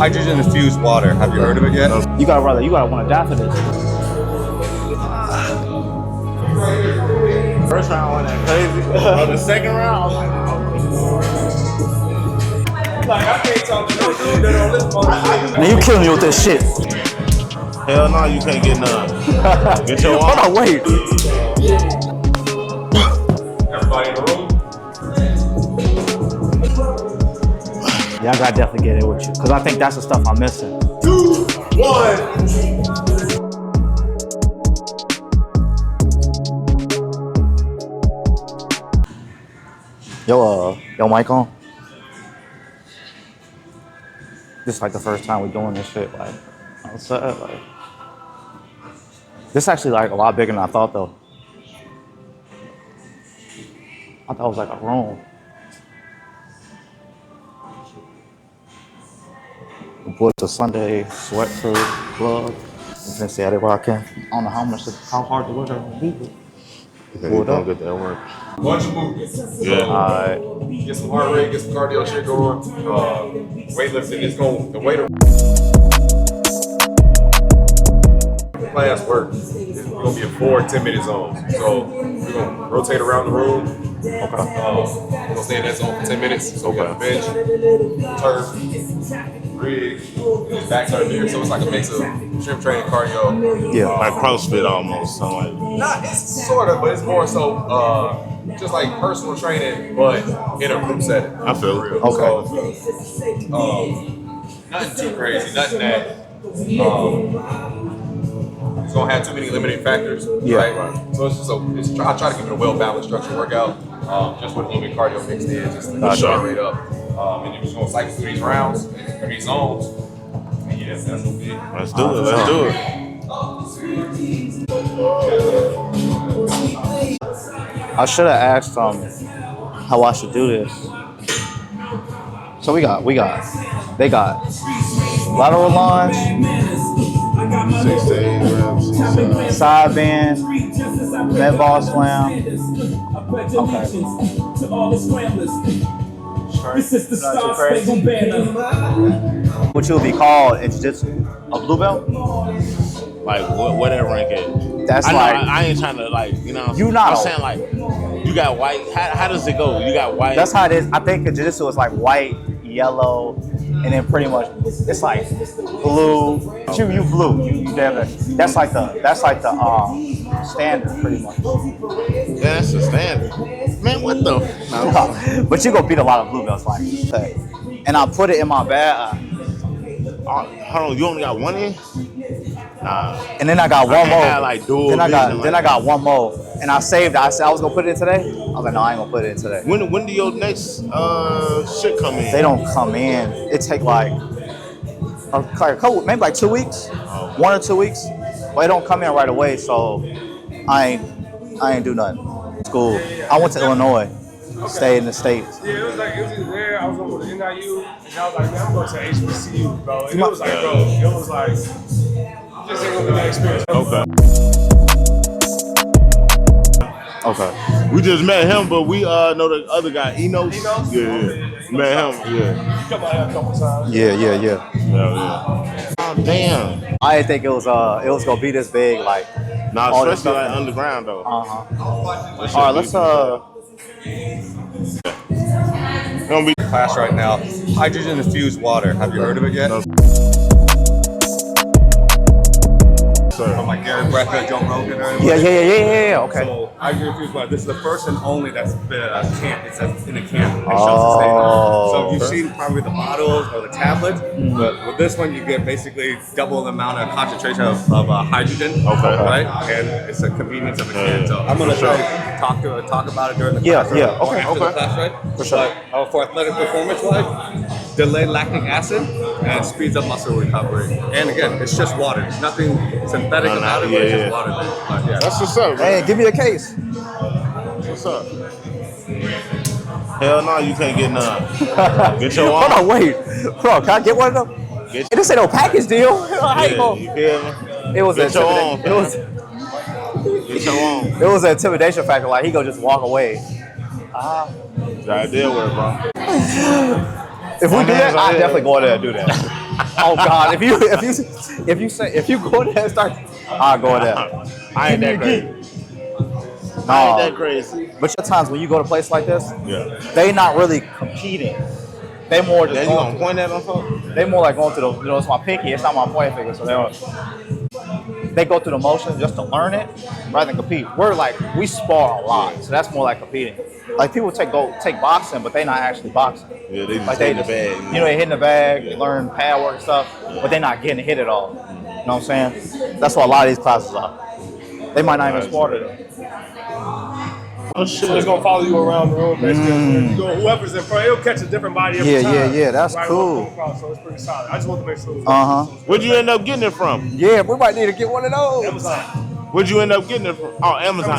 hydrogen infused water. Have you heard of it yet? You gotta want to die for this. First round went that crazy. The second round, I was like, I can't talk to no dude that don't listen. Man, you killing me with this shit. Hell no, you can't get none. Get your Hold on, wait. Everybody in the room? Yeah, I gotta definitely get it with you, because I think that's the stuff I'm missing. 2, 1. Yo, mic on? This is like the first time we're doing this shit, like, outside, like. This is actually like a lot bigger than I thought, though. I thought it was like a room. Boys the SundaySweatClub. You can see how they rocking. I don't know how hard the workout gonna be. We're gonna get that work. Bunch of movement. Yeah. Alright. Get some heart rate, get some cardio shit going. Weightlifting is going. The weight class work. It's gonna be a 4 10-minute zones. So we're gonna rotate around the room. Okay. We're gonna stay in that zone for 10 minutes. So we got a bench, turf, rig, and backside there. So it's like a mix of strength training, cardio. Yeah. Like CrossFit almost. So like. Not, it's sort of, but it's more so just like personal training, but in a group setting. I feel it. Okay. So, nothing too crazy, nothing that it's gonna have too many limiting factors. Yeah. Right? So it's just I try to keep it a well-balanced structured workout, just with a little bit of cardio mixed in, just to get the heart rate up. And you're just gonna cycle through these rounds, through these zones. And yeah, that's gonna be it. Let's do it. Let's do it. I should have asked how I should do this. So they got lateral lunge, 6 to 8 reps. side bend, med ball slam. Okay. What you would be called in jiu-jitsu? A blue belt? Like what that rank at? That's I know, like I ain't trying to like not I'm saying like you got white. How does it go? You got white. That's how it is. I think in jiu-jitsu is like white, yellow, and then pretty much it's like blue. You blue. You damn it. That's like the standard pretty much. Yeah, that's the standard. Man, what the? No. But you gonna beat a lot of blue belts like that. And I put it in my bag. Hold on, you only got one in? Nah. And then I got one more. Like dual then I vision, got one more. And I saved it. I said I was gonna put it in today. I was like, no, I ain't gonna put it in today. When do your next shit come in? They don't come in. It take like a couple, maybe like 2 weeks, 1 or 2 weeks. But it don't come in right away, so I ain't do nothing. School. I went to Illinois. Stay in the States. Yeah, it was either there, I was going to NIU, and I was like, man, I'm going to HBCU, bro. And it was like, bro, it was like, just ain't going to be that experience. Okay. We just met him, but we know the other guy, Enos. Yeah. Met him, yeah. You come out here a couple times. Yeah. Oh, damn. I didn't think it was gonna be this big, like. Nah, especially like underground though. All right, let's Gonna be class right now. Hydrogen infused water. Have you heard of it yet? No. From like Gary Brecka, Joe Rogan, or anything? Yeah. Okay. So hydrogen infused water. This is the first and only that's been a camp. It's in a camp. So you've seen probably the bottles or the tablets, but with this one you get basically double the amount of concentration of hydrogen. Okay. Right? And it's a convenience of a kid. So I'm gonna try to talk about it during the class. Yeah. Okay. After the class, right? For sure. But for athletic performance wise, delay lactic acid and speeds up muscle recovery. And again, it's just water. There's nothing synthetic about it, but it's just water. But yeah. That's what's up, man. Hey, give me a case. What's up? Hell no, you can't get none. Get your own. Hold on, wait. Bro, can I get one of them? This ain't no package deal. I ain't gonna. You feel me? It was Get your own. It was. Get your own. It was an intimidation factor. Like he go just walk away. The idea work, bro. If we do that, I'll definitely go in there and do that. Oh God, if you go there and start, I'll go there. I ain't that crazy. I ain't that crazy. But sometimes when you go to a place like this, Yeah. they not really competing. They more just Then you gonna point that on folks? they more like going through the, it's my pinky, it's not my pointing finger, so they go through the motion just to learn it rather than compete. We spar a lot, so that's more like competing. Like people take boxing, but they not actually boxing. Yeah, they just Like hit the bag. you know, they hitting the bag, they learn pad work and stuff, but they're not getting hit at all. You know what I'm saying? That's what a lot of these classes are. They might not even spar it. Oh So shit. it's gonna follow you around the room, basically. Whoever's in front, it'll catch a different body every time. Yeah, that's right, cool. So it's pretty solid. I just want to make sure. It was Where'd you end up getting it from? Yeah, we might need to get one of those. Amazon. Where'd you end up getting it from? Oh, Amazon.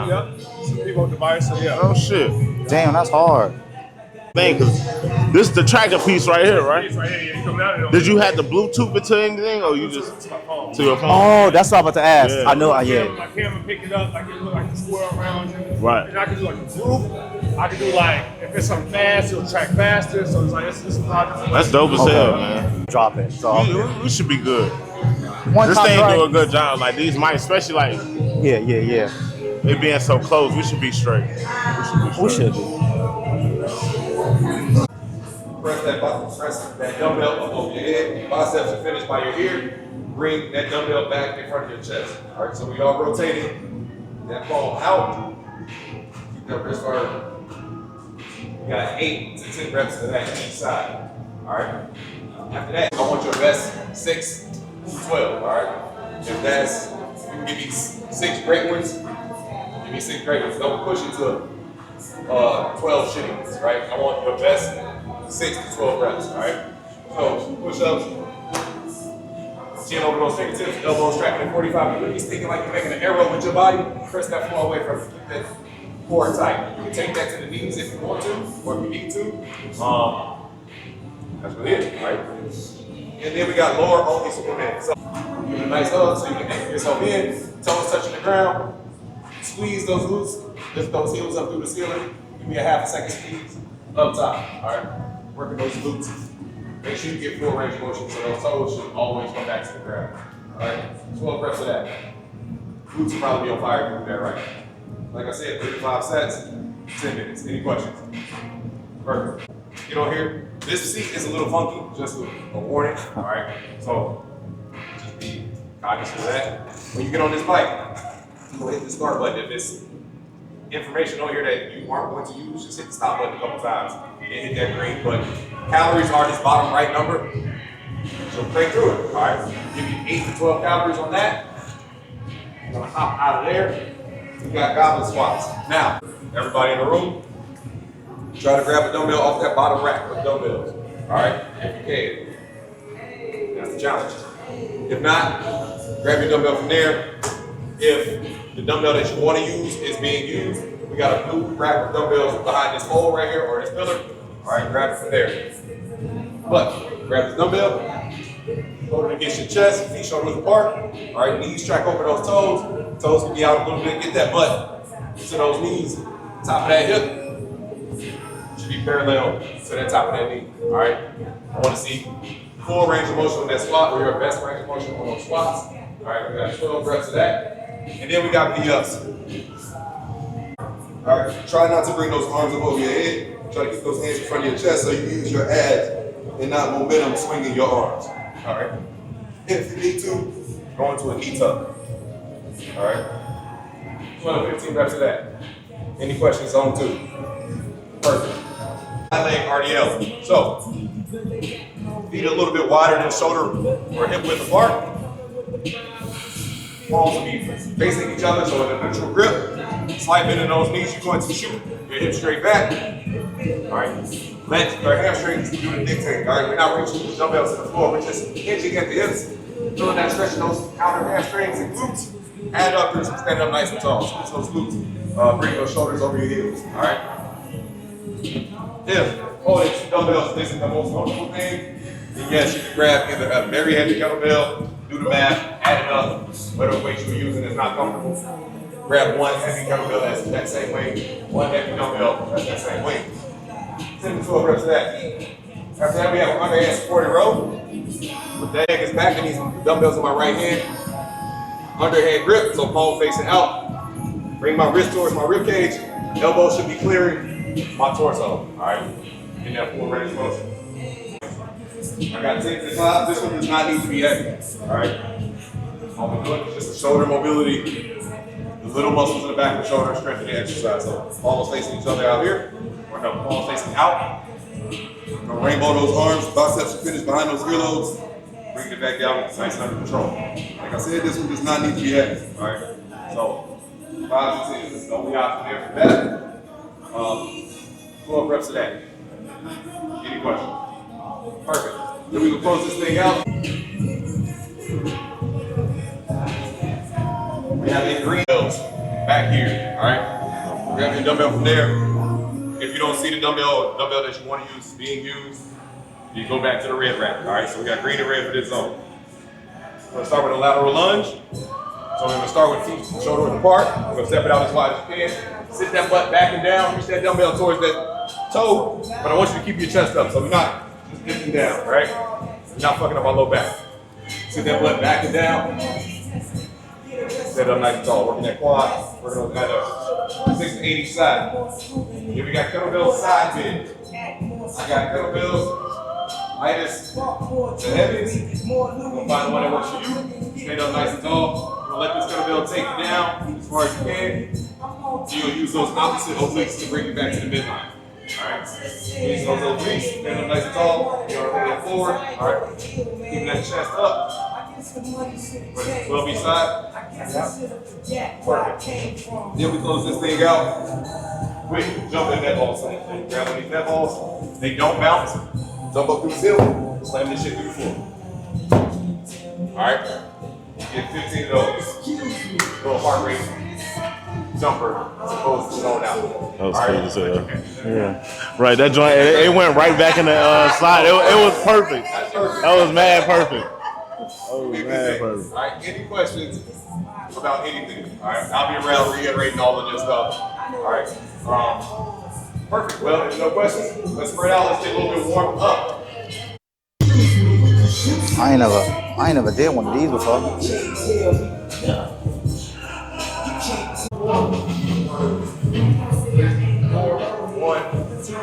Yep. Some people device. So yeah. Oh shit. Damn, that's hard. Thing, cause this is the tracker piece right here, right? It's right here. Yeah, you come down and Did you have to Bluetooth it to anything, or you just to my phone. to your phone? Oh, that's what I'm about to ask. Yeah. I know. My Yeah. camera pick it up, like it look like a square around you. Right. And I can do like a group. I can do like if it's something fast, it'll track faster. So it's like it's a lot. That's dope as Okay. hell, man. Drop it. So We should be good. one This time thing drive- do a good job. Like these mics, especially like Yeah. it being so close, we should be straight. We should be. Press that dumbbell up over your head. Biceps are finished by your ear. Bring that dumbbell back in front of your chest. All right, so we all rotating. That ball out. Keep that wrist firm. You got 8 to 10 reps of that each side. All right. After that, I want your best 6 to 12. All right. If that's, you can give me 6 great ones. Give me 6 great ones. Don't push it to 12 shitty ones. Right. I want your best 6 to 12 reps, all right? So push-ups, chin over those fingertips, elbows tracking at 45 degrees, thinking like you're making an arrow with your body. Press that floor away from you. Keep that core tight. You can take that to the knees if you want to, or if you need to. That's really it, all right? And then we got lower only Superman. So give it a nice hug so you can anchor yourself in, toes touching the ground. Squeeze those glutes, lift those heels up through the ceiling. Give me a half a second squeeze up top, all right? Working those glutes. Make sure you get full range of motion so those toes should always come back to the ground. Alright? 12 reps of that. Glutes will probably be on fire if you do that right. Like I said, 35 sets, 10 minutes. Any questions? Perfect. Get on here. This seat is a little funky, just a warning. Alright? So just be cognizant of that. When you get on this bike, go hit the start button. If it's information on here that you aren't going to use, just hit the stop button a couple times and hit that green button. Calories are this bottom right number, so crank through it. All right, give you 8 to 12 calories on that. You're gonna hop out of there. We got goblet squats. Now, everybody in the room, try to grab a dumbbell off that bottom rack of dumbbells. All right, if you can. That's the challenge. If not, grab your dumbbell from there. If the dumbbell that you want to use is being used, we got a blue rack of dumbbells behind this hole right here or this pillar. All right, grab it from there. But grab the dumbbell, hold it against your chest, feet shoulders apart. All right, knees track over those toes. Toes can be out a little bit. Get that butt to those knees. Top of that hip should be parallel to the top of that knee. All right, I want to see full range of motion on that squat or your best range of motion on those squats. All right, we got 12 reps of that. And then we got V-ups. All right, try not to bring those arms up over your head. Try to keep those hands in front of your chest so you can use your abs and not momentum swinging your arms. All right. If you need to, go into a knee tuck. All right. 12 to 15 reps of that. Any questions on 2? Perfect. High leg RDL. So, feet a little bit wider than shoulder or hip width apart. Palms will be facing each other, so in a neutral grip. Slight bend in those knees, you're going to shoot your hips straight back. All right. Let your hamstrings do the dictating. All right. We're not reaching the dumbbells to the floor. We're just hinging at the hips, feeling that stretch in those outer hamstrings and glutes. Add up and stand up nice and tall. Squeeze those glutes. Bring those shoulders over your heels. All right. If holding dumbbells isn't the most comfortable thing, then yes, you can grab either a very heavy kettlebell, do the math, add it up. Whatever weight you're using is not comfortable. Grab one heavy dumbbell that's that same weight, one heavy dumbbell that's that same weight. 10 to 12 reps of that. After that, we have an underhand supported row. With that leg is back, and these dumbbells in my right hand. Underhand grip, so palm facing out. Bring my wrist towards my rib cage. Elbow should be clearing my torso. All right, in that full range of motion. I got 10 to 5. This one does not need to be heavy. All right. All we're doing is just a shoulder mobility. The little muscles in the back of the shoulder strengthen the exercise. So palms facing each other out here, or no, palms facing out. Gonna rainbow those arms, biceps are finished behind those earlobes. Bring it back down, nice and under control. Like I said, this one does not need to be heavy. All right. So 5 to 10. That's the only option there for that. 12 reps of that. Any questions? Perfect. Then we can close this thing out. We have the green bells back here. All right. Grab your dumbbell from there. If you don't see the dumbbell that you want to use being used, you go back to the red rack. All right. So we got green and red for this zone. We're gonna start with a lateral lunge. So we're gonna start with feet shoulder width apart. We're gonna step it out as wide as you can. Sit that butt back and down. Reach that dumbbell towards that toe. But I want you to keep your chest up. So we're not just dipping down, right? You're not fucking up my low back. Sit that butt back and down. Set up nice and tall. Working that quad. Working on that 6 to 8 each side. Here we got kettlebell side bend. I got kettlebells. Lightest to heaviest. We're gonna find the one that works for you. Stand up nice and tall. We're gonna let this kettlebell take you down as far as you can. So you'll use those opposite obliques to bring you back to the midline. Alright. Use those obliques, stand up nice and tall. You're gonna that forward. Alright. Keeping that chest up. 12 each side. Perfect. Then we close this thing out. Quick, jump in net balls. Grab one of these net balls. They don't bounce. Jump up through the ceiling. Slam this shit through the floor. Alright. Get 15 of those. Little heart rate jumper as opposed to going out. That was crazy. So, yeah. Right, that joint, it went right back in the slide. It was perfect. That was mad perfect. That was mad perfect. All right, any questions about anything? All right, I'll be around reiterating all of this stuff. All right, perfect. Well, if no questions, let's spread out. Let's get a little bit warmed up. I ain't never did one of these before. 1, 2,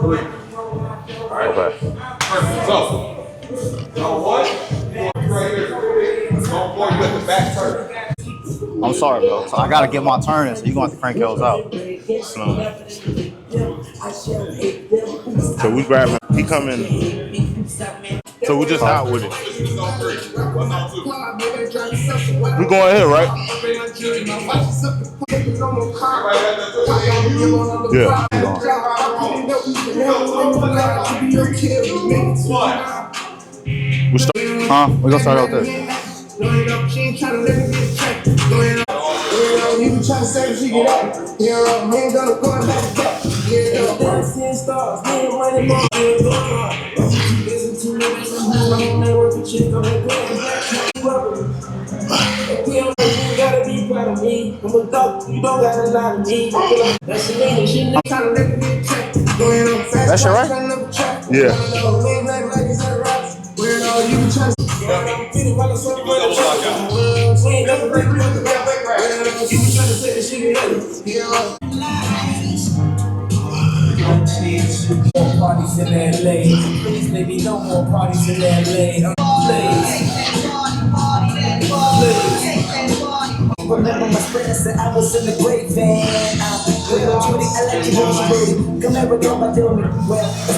3. All right. Okay. Perfect. So, number 1, right here. Let's go forward with the back turn. I'm sorry, bro. So I gotta get my turn in, so you're gonna have to crank yours out. So we grab him. He coming. So we just out with it. We going ahead, right? Yeah. We start. Huh? We're gonna start out there. You can try to say she get out. Here, I'm gonna go back. Yeah, dancing stars, me and money, more. Listen to me, that's a network of chick on that you gotta be proud of me. I'm a dog, you don't gotta lie to me. That's the lady, she trying to let me check. Going on fast. That's your right? Yeah. Where are you trying to parties in LA. Please, baby, no more parties in LA. Remember my friend said I was in the great van. Judy, I let you know she come here, come and tell me. Well.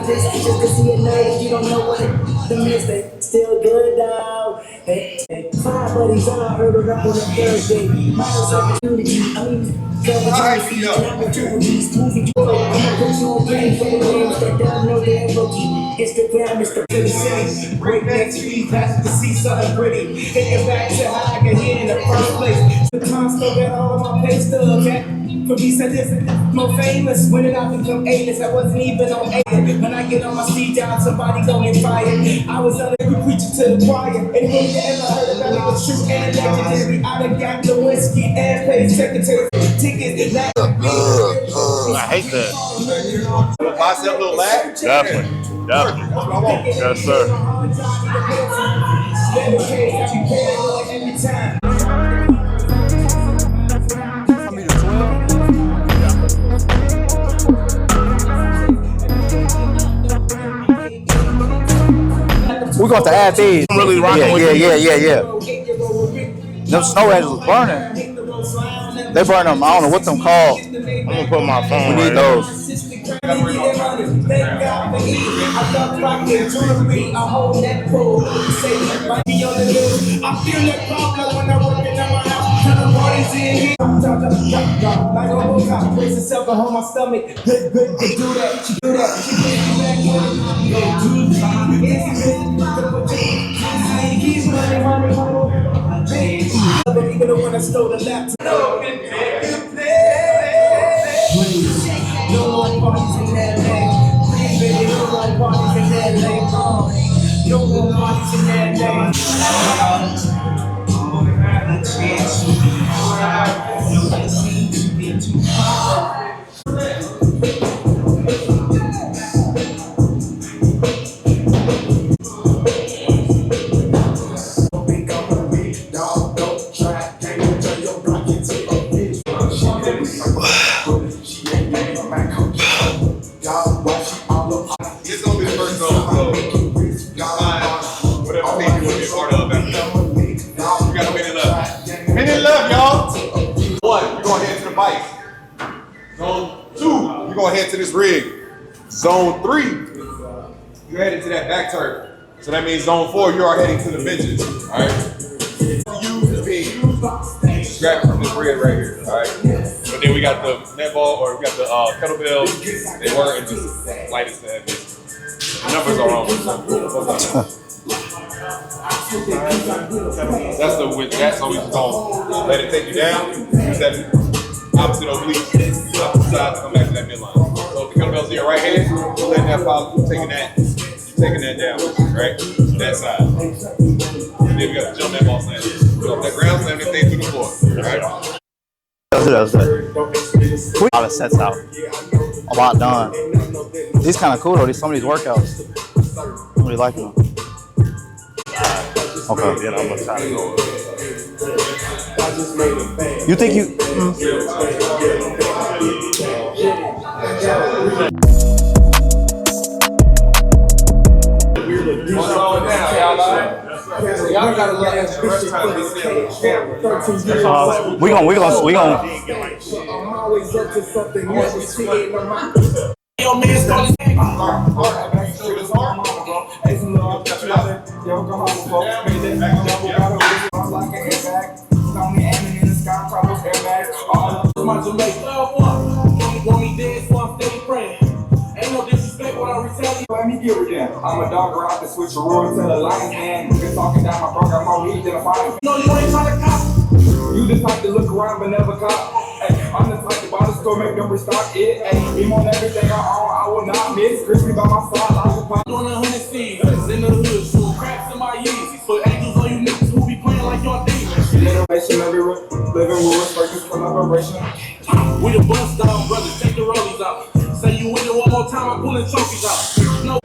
Just to see it nice, you don't know what it means, they still good now. Hey, 5 buddies on, heard it up on a Thursday. Models opportunity, opportunities, moving forward. I'm gonna put you on game for the names that don't know their rookie. Instagram, Mr. Philly City. Break next week, pass to see something pretty. Take it back to how I got here in the first place. The time still got all of my pay stubs, for me, said this, more famous. When did I become A-list? I wasn't even on A-list. When I get on my seat down, somebody gon' get fired. I was on every preacher to the choir. Anything you ever heard about it was true and legendary. I done got the whiskey and paid secretary tickets. I hate that. Little bicep, little lag. Definitely. Yes, sir. We're going to add these. I'm really rocking with you. Yeah. Them snow edges was burning. They burn them. I don't know what them called. I'm gonna put my phone. We need right those. Even when I stole the laptop. No more parties in LA. Please, baby, no more parties in LA. No more parties in It's gonna be the first zone, so whatever thing you want to be a part of after that. We got a minute left. Minute left, y'all. 1, you're gonna head to the bike. Zone 2, you're gonna head to this rig. Zone 3, you're heading to that back turn. So that means zone 4, you are heading to the benches. All right. You being grab from this rig right here. All right. But then we got the netball, or we got the kettlebell. They were in the lightest to heaviest. The numbers are wrong. That's the with that, so we just gonna let it take you down. Use that opposite oblique, opposite side to come back to that midline. So if the kettlebell's in your right hand, you're letting that follow, you're taking that down, right? That side. And then we got the jump netball slam. So that ground slam, that thing through the floor, right? That was it. A lot of sets out. A lot done. These kind of cool though. Some of these workouts. I'm really liking them. Okay. Then I'm gonna try to go. You think you? Y'all gotta let extra rest time to be seen with the camera. We gonna. I'm always up to something new. Yo, man, start let me get with them. I'm a dog out the switch a roar to the lion's hand. Been talking down my program more heat than a fire. No, you ain't trying to cop. You just like to look around but never cop. Hey, I'm the type to buy the store, make them restock it. Hey, beam on everything I own, I will not miss. Crispy by my side, like a pop. Doing 100 C's, in the hood, shoot cracks in my Yeezys. Put angels on you niggas who be playing like y'all demons. Generation everywhere, living rules, focus collaboration. We the bust down brothers, take the rollies out. Say you win it one more time, I'm pulling trophies out. No.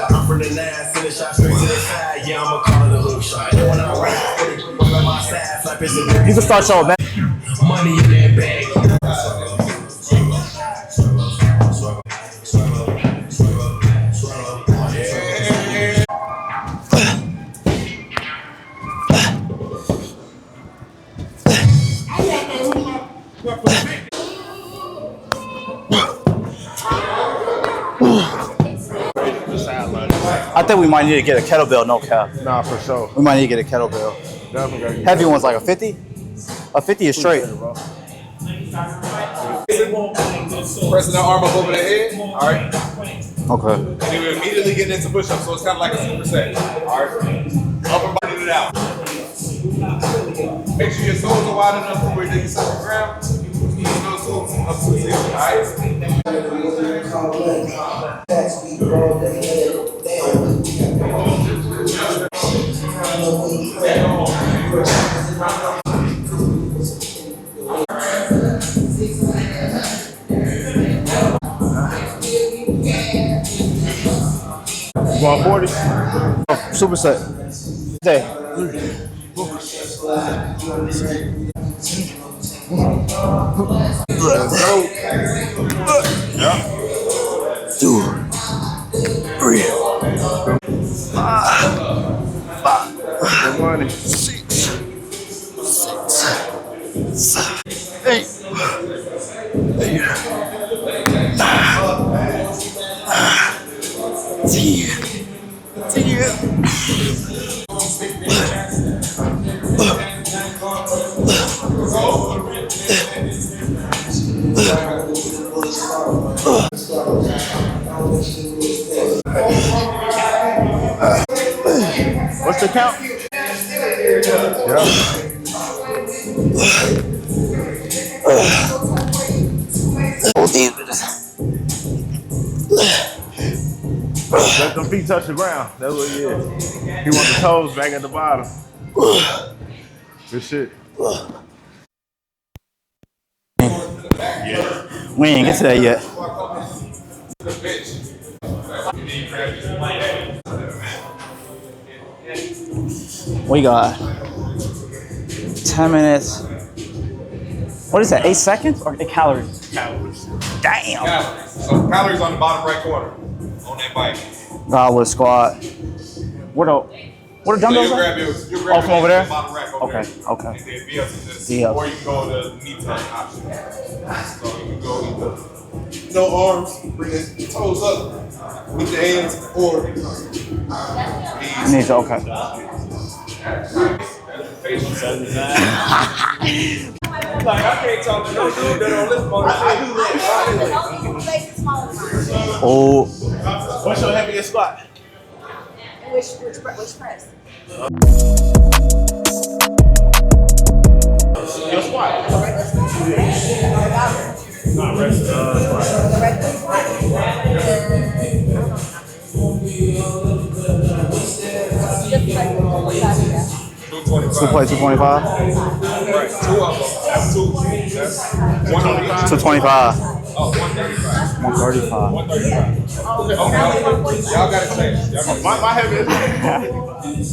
I'm from the 9, send a shot straight to the side. Yeah, I'ma call it a hook shot. And when I ride, on my side, flap is a You can start showing back. money in that bag. I think we might need to get a kettlebell, no cap. Nah, for sure. We might need to get a kettlebell. Definitely gotta get Heavy one's like a 50? A 50 is straight. bro. Pressing that arm up over the head. All right. Okay. And then we're immediately getting into push-ups, so it's kind of like a superset. All right. Upper body it out. Make sure your toes are wide enough for where they can touch the ground. Use those toes up to the ceiling. All right. Going 40? Superset. Day. Yeah. 2, 3, 5, Good money. 6, 8, What's the count? Yeah. Let them feet touch the ground. That's what he is. He wants the toes back at the bottom. Good shit. We ain't get to that yet. We got 10 minutes. What is that, 8 seconds or 8 calories? Calories. Damn. Calories. So calories on the bottom right corner on that bike. Goblet squat. Where the So dumbbells you are? grab your from over there? bottom rack over Okay, there. okay. And then be up to this. Be up. Or you can go to the knee tuck option. So you can go either no arms, bring the toes up with your hands, or Knees, okay. Like, I can't talk to no dude that don't listen to Oh, What's your heaviest squat? Which press? Your squat. Not rest. Squat. The regular squat? Just regular. 225. 225? Right, two of them. That's two. That's 125. 225. Oh, 135. 135. 135. Y'all got to change. My heaviest.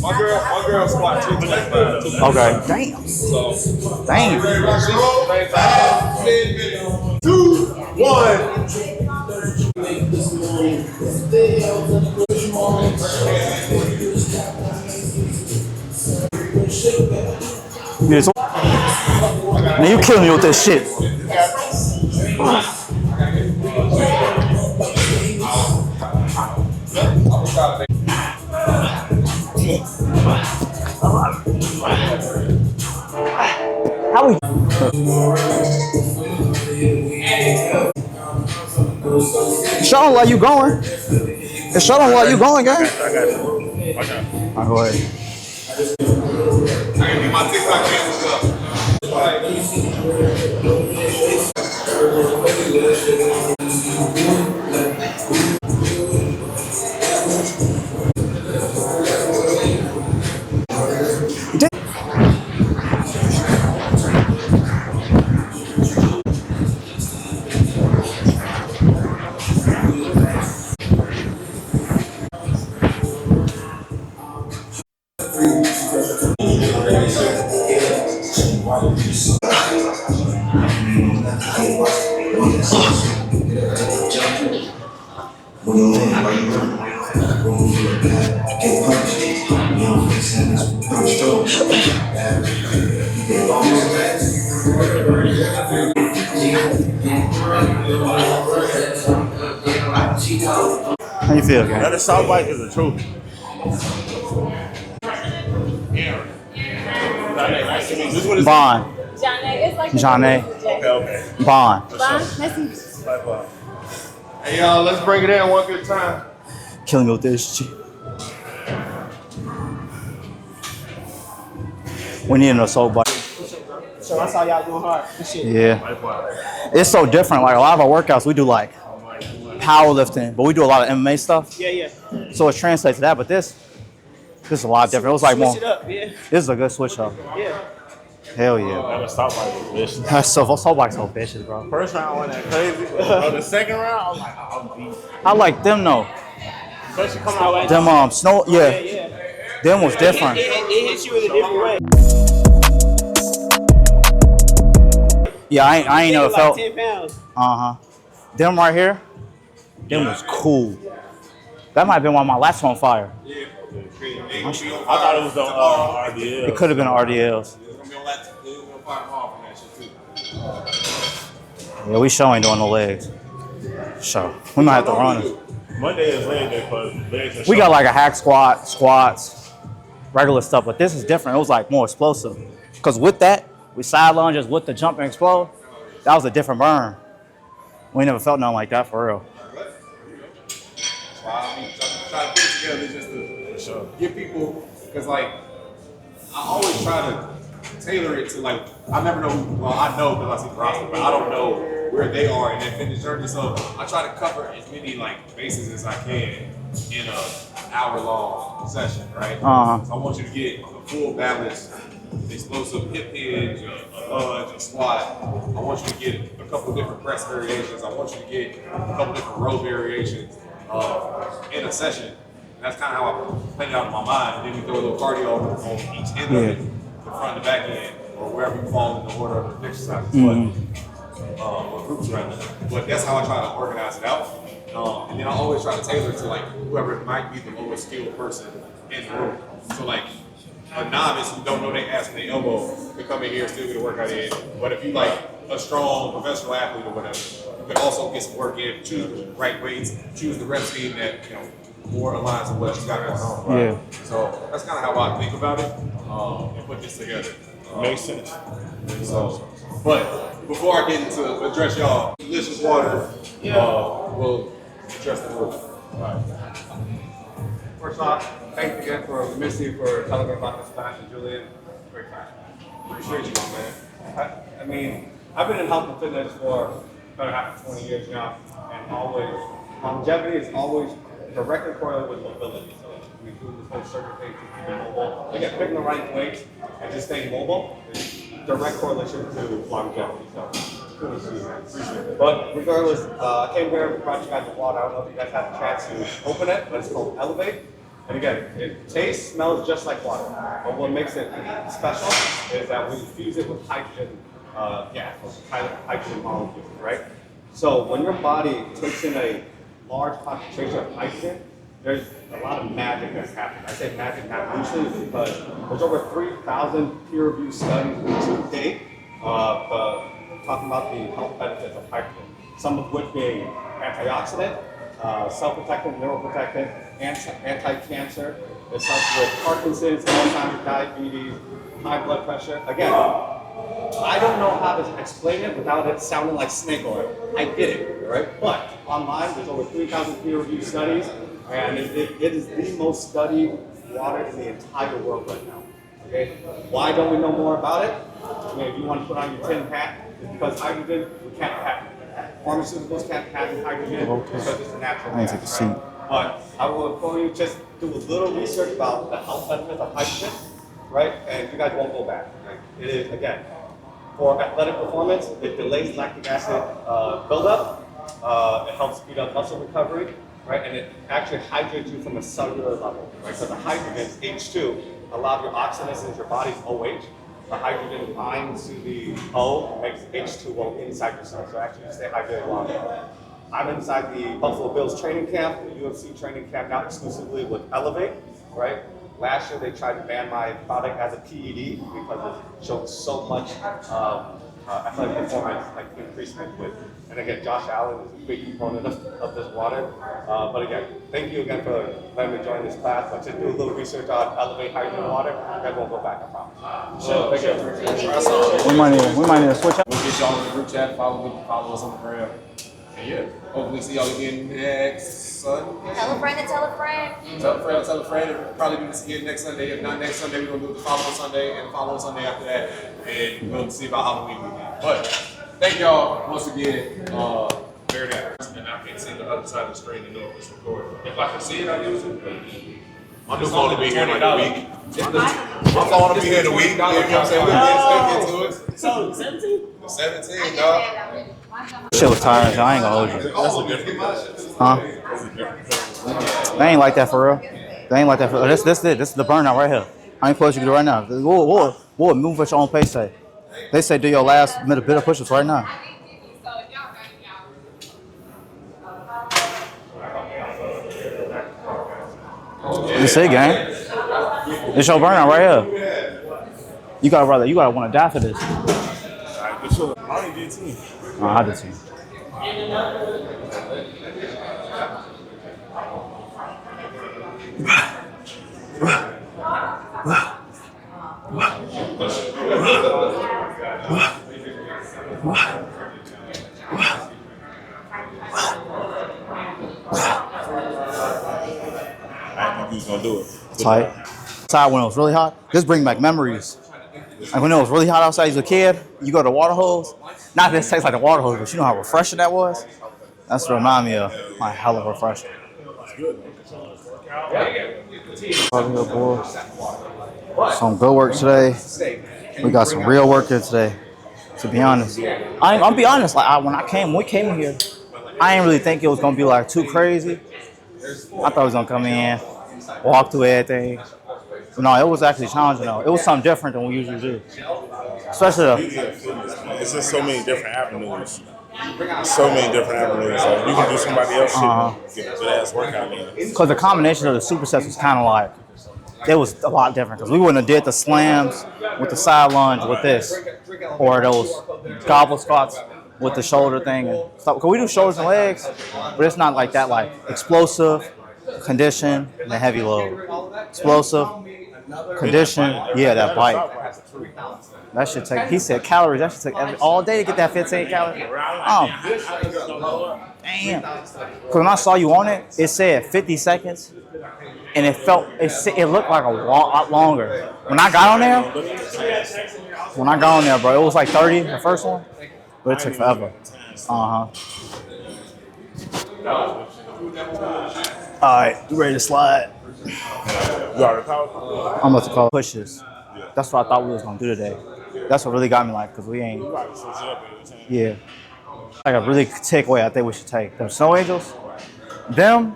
My girl squat 225. Okay. Damn. So, Damn. 2, 1. Yeah, so, man, you killing me with this shit. How we? Show them while you going. Show them while you going, guys. I got you. Watch out. I'll go ahead. I can do my TikTok dance stuff. How you feel, gang? That soft bike is the truth. Nice to meet you. This one is Bond. Johnny, it's like Johnny. Okay. Bond. Nice to meet you. Bye. Hey y'all, let's bring it in one good time. Killing me with this shit. We need an assault bike. So I saw y'all going hard. Good shit. Yeah. It's so different. Like a lot of our workouts, we do like powerlifting, but we do a lot of MMA stuff. Yeah. So it translates to that. But this is a lot different. It was like more. Switch it up, yeah. This is a good switch up. Yeah. Hell yeah. Never stop like this. That's so bike's so vicious, bro. First round went that crazy. Bro, the second round, I was like, oh, I'm beat. I like them though. Especially coming out like Them snow. Yeah. Yeah. Them was different. It hits you in a different way. Yeah, I ain't never Like felt. 10 pounds. Them right here. Them was cool. That might have been one of my last on fire. Yeah. I thought it was the RDL. It could have been RDLs. It's gonna be on that. It's gonna fire off from that shit too. Yeah, we sure ain't doing no legs. So we might have to run it. Monday is leg day, but legs are We got like a hack squat, squats, regular stuff, but this is different. It was like more explosive. Because with that, we side lunges with the jump and explode. That was a different burn. We never felt nothing like that for real. I mean, try to put it together just to give people, because like I always try to tailor it to like I never know. Well, I know because I see the roster, but I don't know where they are in their fitness journey. So I try to cover as many like bases as I can in an hour-long session, right? So I want you to get a full balance, explosive hip hinge, a lunge, a squat. I want you to get a couple different press variations. I want you to get a couple different row variations in a session. And that's kind of how I plan it out in my mind. And then we throw a little cardio on each end of it, the front and the back end, or wherever you fall in the order of the exercises, or groups rather. But that's how I try to organize it out. And then I always try to tailor it to like whoever might be the lowest skilled person in the room. So like a novice who don't know their ass and their elbow could come in here and still get a workout in. But if you like a strong professional athlete or whatever, you can also get some work in, choose the right weights, choose the rep scheme that more aligns with what you got going on. Right? Yeah. So that's kind of how I think about it and put this together. Makes sense. So, but before I get into address y'all, delicious water, we'll address the roof. First off, thanks again for Missy for telling me about this class and Julian. Great class. Appreciate you, my man. I mean, I've been in health and fitness for about half 20 years now, and always, longevity is always directly correlated with mobility. So we do this whole circuit thing to keep you mobile. Again, picking the right weights and just staying mobile is direct correlation to longevity. So kudos to you, man. Appreciate it. But regardless, I came here, brought you guys the water. I don't know if you guys had a chance to open it, but it's called Elevate. And again, it tastes, smells just like water. But what makes it special is that we infuse it with hydrogen gas, hydrogen molecules, right? So when your body takes in a large concentration of hydrogen, there's a lot of magic that's happening. I say magic not loosely because there's over 3,000 peer-reviewed studies to date talking about the health benefits of hydrogen. Some of which being antioxidant, cell-protectant, neuroprotectant, anti-cancer. It helps with Parkinson's, Alzheimer's, diabetes, high blood pressure. Again, I don't know how to explain it without it sounding like snake oil. I get it, right? But online, there's over 3,000 peer-reviewed studies, and it is the most studied water in the entire world right now. Okay? Why don't we know more about it? I mean, if you want to put on your tin hat, it's because hydrogen, we can't patent. Pharmaceuticals can't patent hydrogen because it's a natural gas, right? But I will inform you, just do a little research about the health benefits of hydrogen, right? And you guys won't go back. Right? It is, again, for athletic performance, it delays lactic acid buildup. It helps speed up muscle recovery, right? And it actually hydrates you from a cellular level, right? So the hydrogen, H2, a lot of your oxidants in your body's OH. The hydrogen binds to the O, makes H2O inside your cells. So actually you stay hydrated longer. I'm inside the Buffalo Bills training camp, the UFC training camp now exclusively with Elevate, right? Last year they tried to ban my product as a PED because it showed so much athletic performance like increasement with. And again, Josh Allen is a big component of this water. But again, thank you again for letting me join this class. But just do a little research on Elevate Hydrogen Water. That won't go back, I promise. Thank you. We might need to switch up. We'll get y'all in the group chat. Follow us on the gram. And yeah, hopefully see y'all again next Sunday. Tell a friend to tell a friend. Tell a friend. It'll probably be see you next Sunday. If not next Sunday, we're gonna do it the following Sunday and the following Sunday after that. And we'll see about Halloween weekend. But thank y'all once again. Bear that. And I can't see the other side of the screen to know if it's recorded. If I can see it, I'll use it. My new phone will be here in like a week. My phone will be here in a week. You know what I'm saying? We'll get into it. So 17? 17, dog. Shit was tiring, so I ain't gonna hold you. That's a different Huh? They ain't like that for real. They ain't like that for real. This is the burnout right here. I ain't pushing you right now. We'll move at your own pace. They say do your last bit of push-ups right now. This it, gang. It's your burnout right here. You gotta want to die for this. I only did 10. Oh, I did too. I didn't think he was gonna do it. Tight. Tight when it was really hot. This brings back memories. Like when it was really hot outside as a kid, you go to the water hose. Not that it tastes like the water hose, but you know how refreshing that was? That's what remind me of my hell of refreshing. Some good work today. We got some real work here today. To be honest, I'll be honest. Like when we came here, I didn't really think it was gonna be like too crazy. I thought it was gonna come in, walk through everything. But no, it was actually challenging though. It was something different than we usually do. Especially It's just so many different avenues. So many different avenues. So you can do somebody else's shit and get a good ass workout in. because the combination of the supersets was kind of like, it was a lot different. Because we wouldn't have did the slams with the side lunge with this, or those goblet squats with the shoulder thing and stuff. Because we do shoulders and legs, but it's not like that, like explosive, condition, and a heavy load. Explosive, condition, yeah, that bike. That should take, he said calories, that should take all day to get that 15 calories. Damn. Because when I saw you on it, it said 50 seconds, and it looked like a lot longer. When I got on there, bro, it was like 30, the first one, but it took forever. All right, you ready to slide? You already called? I'm about to call pushes. That's what I thought we was gonna do today. That's what really got me like, cause we ain't. Yeah. Like a really takeaway I think we should take. Them snow angels, them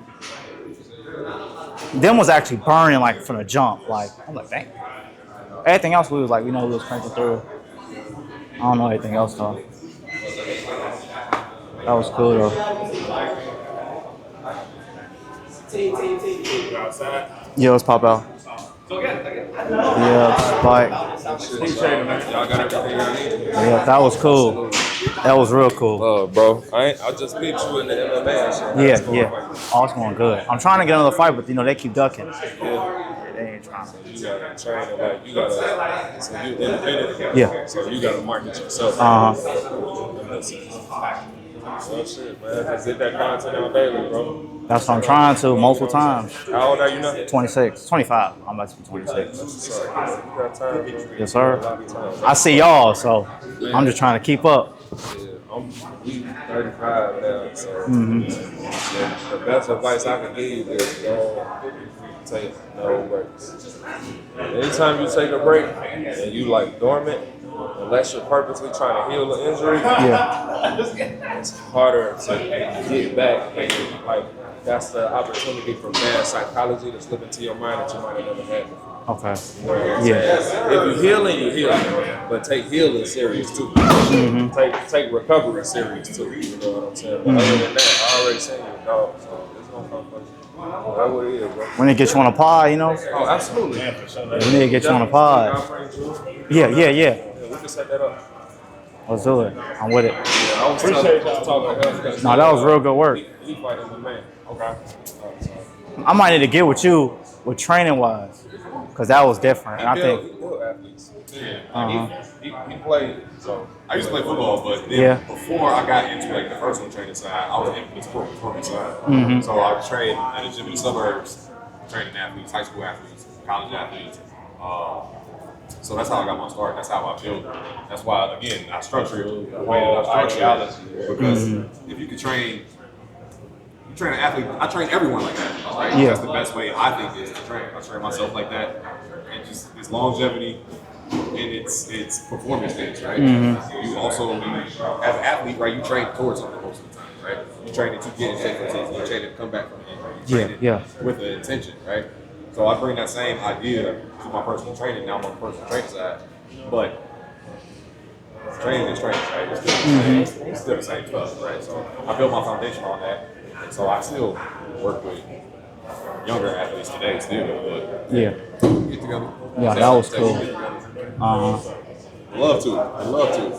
was actually burning like from the jump. Like I'm like, dang. Everything else we was like, we was cranking through. I don't know anything else though. That was cool though. Yeah, let's pop out. Yeah, like. Yeah, that was cool. That was real cool. Bro, I just picked you in the MMA. Yeah. Oh, it's going good. I'm trying to get another fight, but they keep ducking. Yeah, they ain't trying to. You gotta train it like you gotta. So you independent. Yeah. So you gotta market yourself. Well, shit, man. Just get that content out daily, bro. That's what I'm trying to multiple times. How old are you now? 26, 25. I'm about to be 26. Sorry, you got time, bro. Yes, sir. I see y'all, so I'm just trying to keep up. Yeah, we 35 now, so the best advice I can give you is don't take no breaks. Anytime you take a break and you like dormant, unless you're purposely trying to heal the injury, it's harder to get back. And like that's the opportunity for bad psychology to slip into your mind that you might have never had before. Okay. Yeah. If you're healing, you're healing, but take healing serious too. Take recovery serious too. You know what I'm saying? But other than that, I already seen you, dog. So it's gonna come for you. That's what it is, bro. We need to get you on a pod, Oh, absolutely. We need to get you on a pod. Yeah. Yeah, we can set that up. Let's do it. I'm with it. I was talking No, that was real good work. He fighting the man. Okay. I might need to get with you with training wise, because that was different. And I think. He built athletes. Yeah. He played. So I used to play football, but then Yeah. before I got into like the personal training side, I was in the sport performance side. So I trained at a gym in the suburbs, training athletes, high school athletes, college athletes. So that's how I got my start. That's how I built. That's why, again, I structured the way that I structured it. Because if you could train an athlete, I train everyone like that. Right? Yeah. That's the best way I think is to train. I train myself like that. And just it's longevity and it's performance based, right? You also, as an athlete, right, you train towards something most of the time, right? You train to get in shape for the season. You train to come back from the injury. You train it with an intention, right? So I bring that same idea to my personal training. Now I'm on the personal training side, but training is training, right? It's still the same stuff, right? So I built my foundation on that, and so I still work with younger athletes today, still. But get together. Yeah, that was cool. Love to. I love to.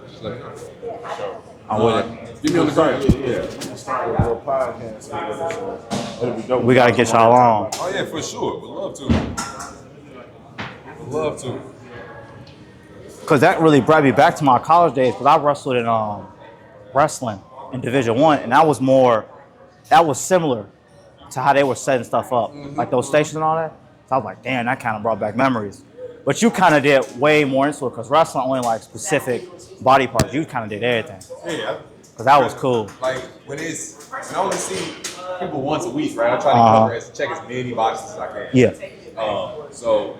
Just let me know. I'm with it. Get me on the ground. We gotta get y'all on. Oh yeah, for sure. Would love to. Would love to. Cause that really brought me back to my college days. Cause I wrestled in wrestling in Division I, and that was similar to how they were setting stuff up, like those stations and all that. So I was like, damn, that kind of brought back memories. But you kind of did way more into it, because wrestling only like specific body parts. You kind of did everything. Yeah. Cause that was cool. Like when I only see people once a week, right? I try to check as many boxes as I can. Yeah. So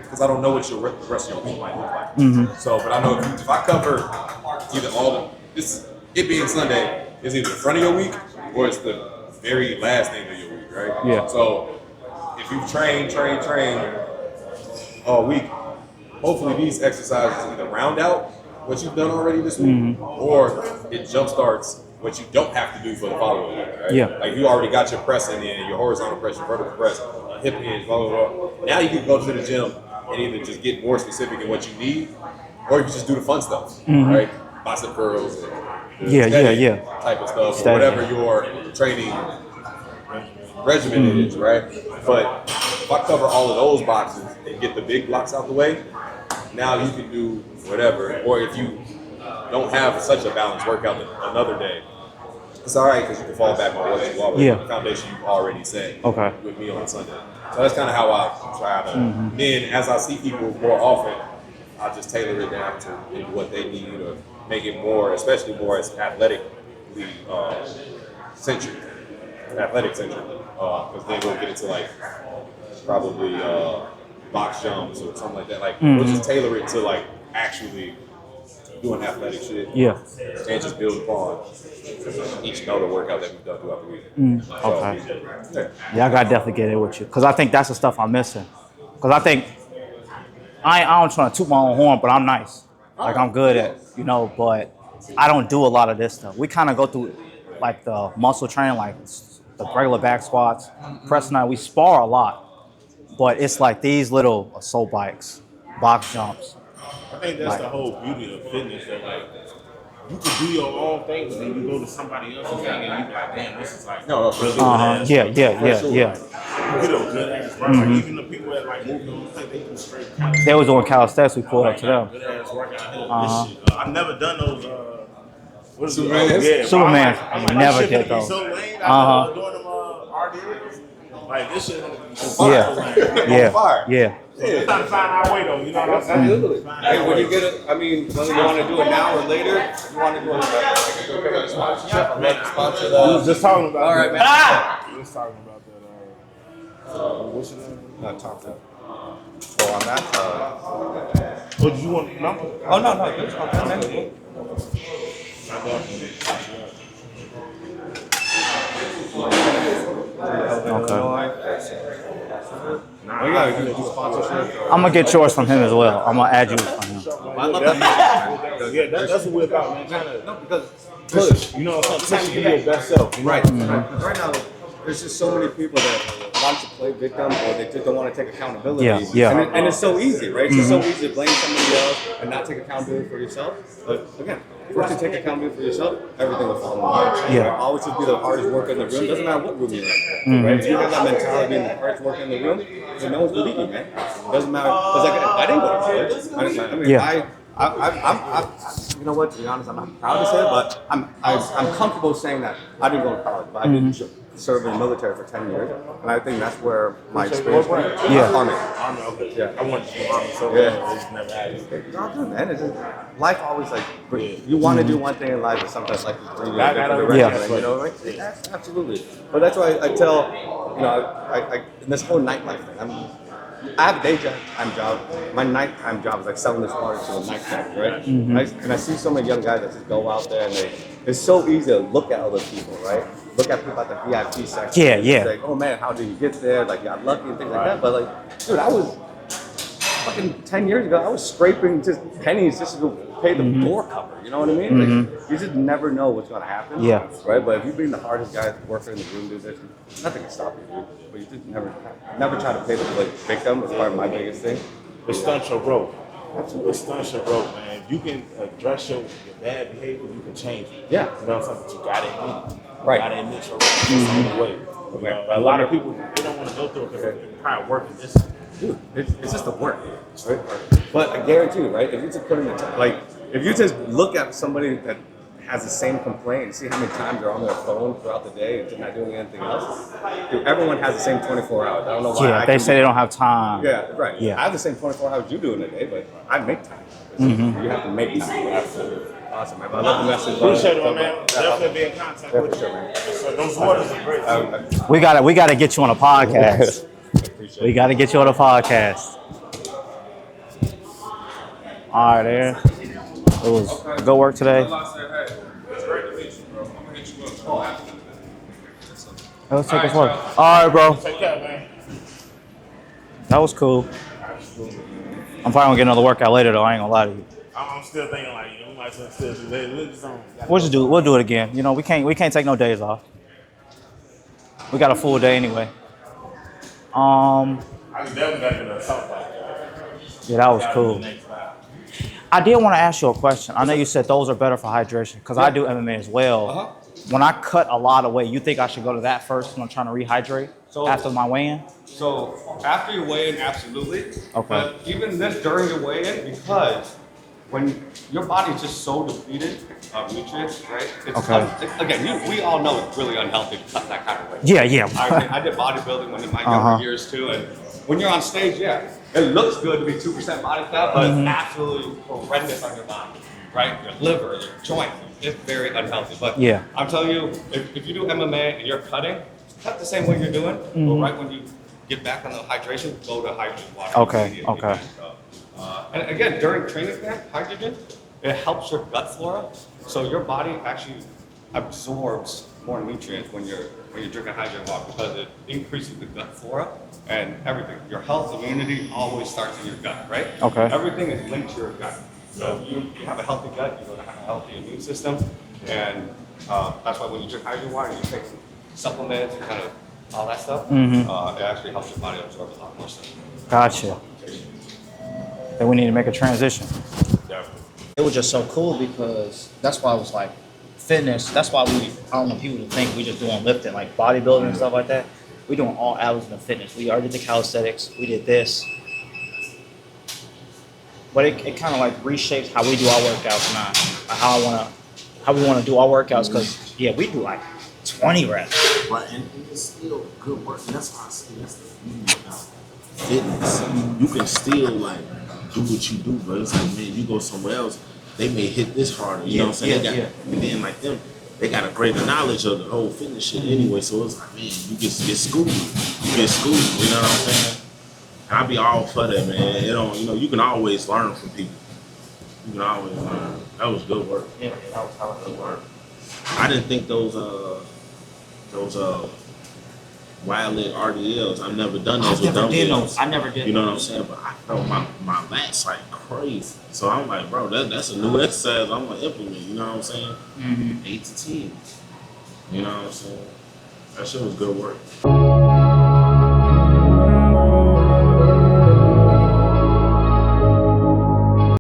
because I don't know what the rest of your week might look like. So, but I know if I cover either it being Sunday is either the front of your week or it's the very last thing of your week, right? Yeah. So if you train all week, hopefully these exercises either round out what you've done already this week, or it jumpstarts what you don't have to do for the following week, right? Yeah. Like you already got your press in there, your horizontal press, your vertical press, hip hinge, blah, blah, blah. Now you can go to the gym and either just get more specific in what you need, or you can just do the fun stuff, right? Bicep curls, and type of stuff, or whatever your training regimen is, right? But if I cover all of those boxes and get the big blocks out the way, now you can do whatever. Or if you don't have such a balanced workout another day, it's all right, because you can fall back on what you already, the foundation you've already set with me on Sunday. So that's kind of how I try to. Then as I see people more often, I just tailor it down to what they need, or make it more, especially more as athletic centric, because then we'll get into like probably box jumps or something like that. Like we'll just tailor it to like actually doing athletic shit. Yeah. And just build upon each other workout that we've done throughout the week. Okay. Yeah, I gotta definitely get it with you, because I think that's the stuff I'm missing. Because I think I don't try to toot my own horn, but I'm nice. Like I'm good at, but I don't do a lot of this stuff. We kind of go through like the muscle training, like the regular back squats, press and we spar a lot, but it's like these little assault bikes, box jumps. I think that's the whole beauty of fitness. That like you can do your own thing, but then you go to somebody else's thing and you be like, damn, this is like really good. Yeah. You get a good ass workout. Like, even the people that like move those things, they do straight. They was doing calisthenics. We pulled up to them. Good ass workout. This shit. I've never done those. What is Superman? Yeah, Superman. I'm like, Never this shit did finna be those. so lame. I doing them RDs. Like this shit. Yeah. It's time to find our way though. You know what I'm saying? Absolutely. Hey, when you get it, I mean, whether you want to do it now or later, you want to do a sponsorship. I'd love to sponsor that. We was just talking about. All right, man. We was talking about that. What's your name? Not talk that. Well, I'm not. Oh, did you want the number? Oh, no. There's no. We gotta do sponsorship. I'm gonna get yours from him as well. I'm gonna add you from him. Yeah, that's what we're about, man. Trying to No, because push. You know what I'm saying? Push you to be your best self. right now, there's just so many people that want to play victim or they just don't want to take accountability. Yeah. And it's so easy, right? It's just so easy to blame somebody else and not take accountability for yourself. But again, once you take accountability for yourself, everything will fall in line. Yeah. Right? Always just be the hardest worker in the room. Doesn't matter what room you're in. Right? If you have that mentality of being the hardest worker in the room, then no one's gonna beat you, man. Doesn't matter. Because I didn't go to college. I mean, I'm you know what? To be honest, I'm not proud to say it, but I'm comfortable saying that I didn't go to college, but I did serve in the military for 10 years, and I think that's where my experience went. Army. Okay. Yeah. I wanted to do Army so bad. I just never had it. No, dude, man. It's just, life always like you want to do one thing in life, but sometimes life is bringing you I a different gotta- direction. You know, right? Yeah, absolutely. But that's why I tell, you know, I in this whole nightlife thing. I have a day job. My nighttime job is like selling this water to a nightclub, right? And I see so many young guys that just go out there and it's so easy to look at other people, right? Look at people at the VIP section. Yeah. Like, oh man, how did you get there? Like, you got lucky and things like that. But like, dude, I was fucking 10 years ago, I was scraping just pennies just to pay the door cover. You know what I mean? Like, you just never know what's gonna happen. Yeah. Right? But if you bring the hardest guys working in the room, dude, nothing can stop you, dude. But you just never try to pay the victim. It's part of my biggest thing. It stunts your growth. It stunts your growth, man. If you can address your bad behavior, you can change it. Yeah. You know what I'm saying? But you gotta admit it. Right. You gotta admit your wrong. That's the only way. You know, but a lot of people, they don't want to go through it because they're probably working this. Dude, it's just the work, right? But I guarantee you, right? If you just put in the time, like, if you just look at somebody that has the same complaint and see how many times they're on their phone throughout the day and just not doing anything else, dude, everyone has the same 24 hours. I don't know why. Yeah, they say they don't have time. Yeah, right. Yeah. I have the same 24 hours you do in a day, but I make time. You have to make time. Absolutely. Awesome, man. I love the message. Appreciate it, man. Definitely be in contact with for sure, you. man. So those waters are great. We gotta get you on a podcast. We gotta get you on a podcast. All right, there. It was good work today. It's great to meet you, bro. I'm gonna hit you up. Oh, after. Let's take us work. All right, bro. Take care, man. That was cool. I'm probably gonna get another workout later though. I ain't gonna lie to you. I'm still thinking like, we might as well still do that. We'll do it again. You know, we can't take no days off. We got a full day anyway. I definitely got to talk about that. Yeah, that was cool. I did want to ask you a question. I know you said those are better for hydration because I do MMA as well. When I cut a lot of weight, you think I should go to that first when I'm trying to rehydrate after my weigh-in? So after your weigh-in, absolutely. Okay. But even this during your weigh-in, because when your body's just so depleted of nutrients, right? It's again, we all know it's really unhealthy to cut that kind of weight. Yeah. I did bodybuilding when in my younger years too, and when you're on stage, it looks good to be 2% body fat, but it's absolutely horrendous on your body, right? Your liver, your joints, it's very unhealthy. But I'm telling you, if you do MMA and you're cutting, cut the same way you're doing, but right when you get back on the hydration, go to hydrogen water. Okay. And again, during training camp, hydrogen, it helps your gut flora, so your body actually absorbs more nutrients when you're drinking hydrogen water because it increases the gut flora and everything. Your health, immunity always starts in your gut, right? Okay. Everything is linked to your gut. So if you have a healthy gut, you're going to have a healthy immune system, and that's why when you drink hydrogen water, you take supplements, kind of all that stuff. It actually helps your body absorb a lot more stuff. Gotcha. Then we need to make a transition. Definitely. It was just so cool because that's why I was like, fitness. That's why I don't want people to think we just doing lifting, like bodybuilding and stuff like that. We doing all avenues of fitness. We already did the calisthenics. We did this. But it kind of like reshapes how we do our workouts now. How we want to do our workouts because, we do like 20 reps. Right, and it's still good work. And that's why I say that's the beauty about fitness. You can still like do what you do, but it's like, man, you go somewhere else, they may hit this harder. You know what I'm saying? And then like them, they got a greater knowledge of the whole fitness shit anyway. So it's like, man, you get schooled. You get schooled, you know what I'm saying? And I be all for that, man. It don't, you can always learn from people. You can always learn. That was good work. Yeah, that was Good work. I didn't think those wild leg RDLs, I've never done those with dumbbells. I never did. You know what I'm saying? But I felt my lats like crazy. So I'm like, bro, that's a new exercise I'm gonna implement. You know what I'm saying? 8 to 10. You know what I'm saying? That shit was good work.